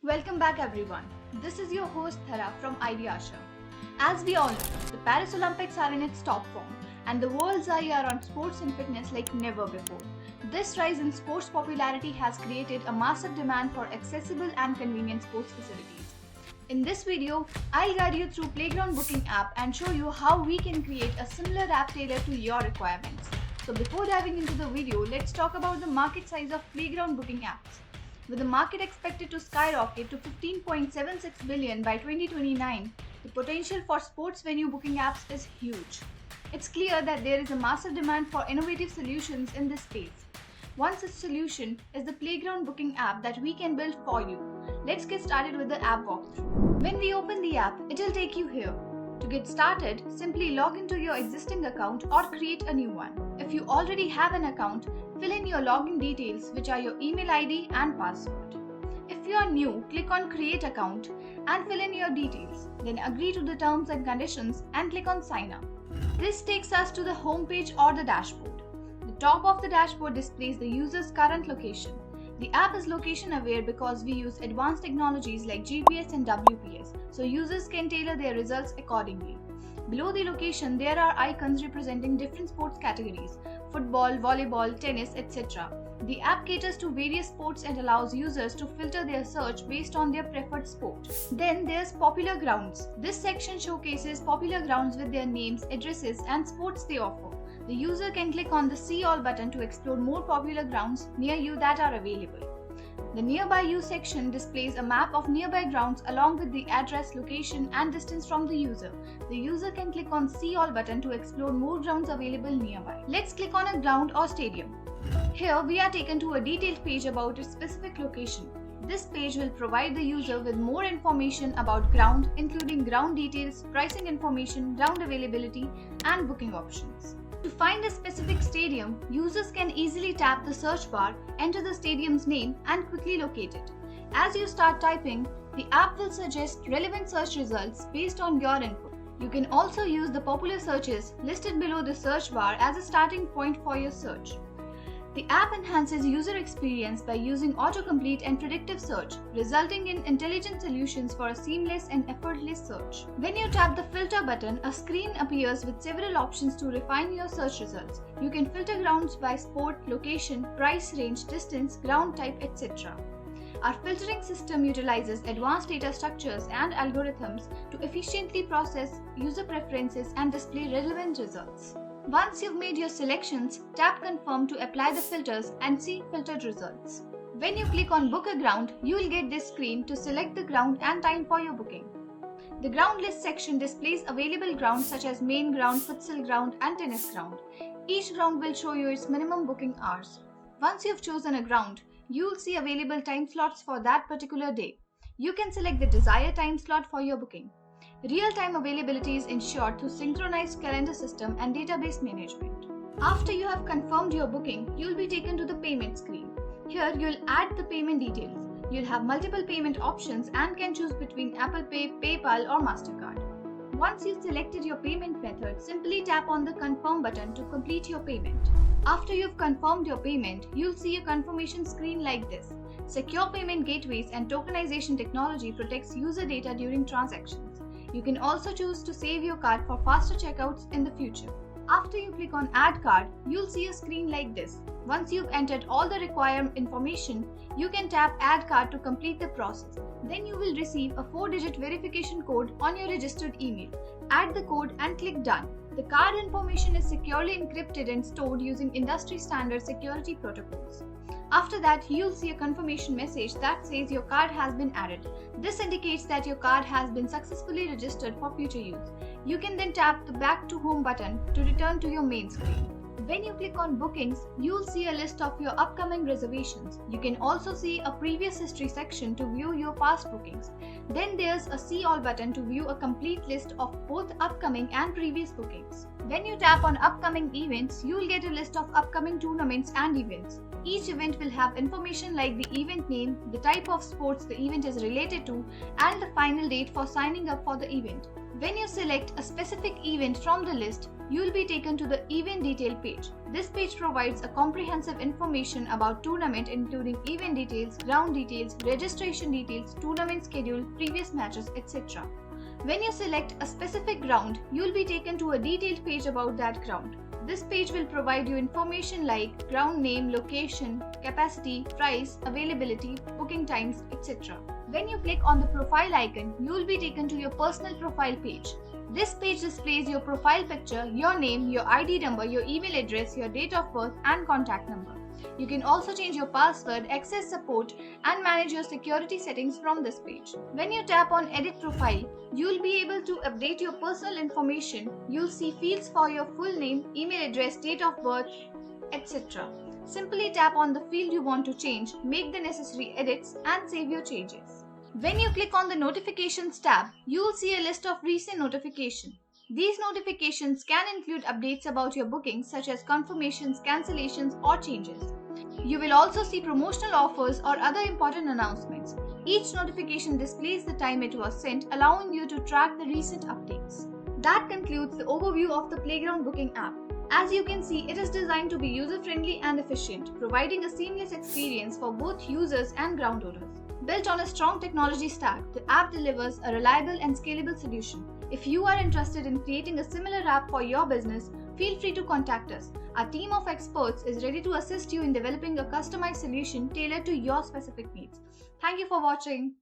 Welcome back everyone. This is your host Thara from Idea Usher. As we all know, the Paris Olympics are in its top form and the world's eye are on sports and fitness like never before. This rise in sports popularity has created a massive demand for accessible and convenient sports facilities. In this video, I'll guide you through Playground Booking app and show you how we can create a similar app tailored to your requirements. So before diving into the video, let's talk about the market size of Playground Booking apps. With the market expected to skyrocket to 15.76 billion by 2029, the potential for sports venue booking apps is huge. It's clear that there is a massive demand for innovative solutions in this space. One such solution is the Playground Booking app that we can build for you. Let's get started with the app walkthrough. When we open the app, it'll take you here. To get started, simply log into your existing account or create a new one. If you already have an account, fill in your login details, which are your email ID and password. If you are new, click on Create Account and fill in your details. Then agree to the terms and conditions and click on Sign Up. This takes us to the home page or the dashboard. The top of the dashboard displays the user's current location. The app is location aware because we use advanced technologies like GPS and WPS, so users can tailor their results accordingly. Below the location, there are icons representing different sports categories: football, volleyball, tennis, etc. The app caters to various sports and allows users to filter their search based on their preferred sport. Then there's Popular Grounds. This section showcases popular grounds with their names, addresses, and sports they offer. The user can click on the See All button to explore more popular grounds near you that are available. The Nearby You section displays a map of nearby grounds along with the address, location, and distance from the user. The user can click on See All button to explore more grounds available nearby. Let's click on a ground or stadium. Here we are taken to a detailed page about its specific location. This page will provide the user with more information about ground, including ground details, pricing information, ground availability, and booking options. To find a specific stadium, users can easily tap the search bar, enter the stadium's name, and quickly locate it. As you start typing, the app will suggest relevant search results based on your input. You can also use the popular searches listed below the search bar as a starting point for your search. The app enhances user experience by using autocomplete and predictive search, resulting in intelligent solutions for a seamless and effortless search. When you tap the filter button, a screen appears with several options to refine your search results. You can filter grounds by sport, location, price range, distance, ground type, etc. Our filtering system utilizes advanced data structures and algorithms to efficiently process user preferences and display relevant results. Once you've made your selections, tap Confirm to apply the filters and see filtered results. When you click on Book a Ground, you will get this screen to select the ground and time for your booking. The Ground List section displays available grounds such as main ground, futsal ground, and tennis ground. Each ground will show you its minimum booking hours. Once you've chosen a ground, you will see available time slots for that particular day. You can select the desired time slot for your booking. Real-time availability is ensured through synchronized calendar system and database management. After you have confirmed your booking, you will be taken to the payment screen. Here, you will add the payment details. You'll have multiple payment options and can choose between Apple Pay, PayPal, or MasterCard. Once you've selected your payment method, simply tap on the Confirm button to complete your payment. After you've confirmed your payment, you'll see a confirmation screen like this. Secure payment gateways and tokenization technology protects user data during transactions. You can also choose to save your card for faster checkouts in the future. After you click on Add Card, you'll see a screen like this. Once you've entered all the required information, you can tap Add Card to complete the process. Then you will receive a 4-digit verification code on your registered email. Add the code and click Done. The card information is securely encrypted and stored using industry standard security protocols. After that, you'll see a confirmation message that says your card has been added. This indicates that your card has been successfully registered for future use. You can then tap the Back to Home button to return to your main screen. When you click on Bookings, you'll see a list of your upcoming reservations. You can also see a Previous History section to view your past bookings. Then there's a See All button to view a complete list of both upcoming and previous bookings. When you tap on Upcoming Events, you'll get a list of upcoming tournaments and events. Each event will have information like the event name, the type of sports the event is related to, and the final date for signing up for the event. When you select a specific event from the list, you will be taken to the event detail page. This page provides a comprehensive information about tournament including event details, ground details, registration details, tournament schedule, previous matches, etc. When you select a specific ground, you will be taken to a detailed page about that ground. This page will provide you information like ground name, location, capacity, price, availability, booking times, etc. When you click on the profile icon, you will be taken to your personal profile page. This page displays your profile picture, your name, your ID number, your email address, your date of birth, and contact number. You can also change your password, access support, and manage your security settings from this page. When you tap on Edit Profile, you will be able to update your personal information. You'll see fields for your full name, email address, date of birth, etc. Simply tap on the field you want to change, make the necessary edits, and save your changes. When you click on the Notifications tab, you will see a list of recent notifications. These notifications can include updates about your bookings such as confirmations, cancellations, or changes. You will also see promotional offers or other important announcements. Each notification displays the time it was sent, allowing you to track the recent updates. That concludes the overview of the Playground Booking app. As you can see, it is designed to be user-friendly and efficient, providing a seamless experience for both users and ground owners. Built on a strong technology stack, the app delivers a reliable and scalable solution. If you are interested in creating a similar app for your business, feel free to contact us. Our team of experts is ready to assist you in developing a customized solution tailored to your specific needs. Thank you for watching.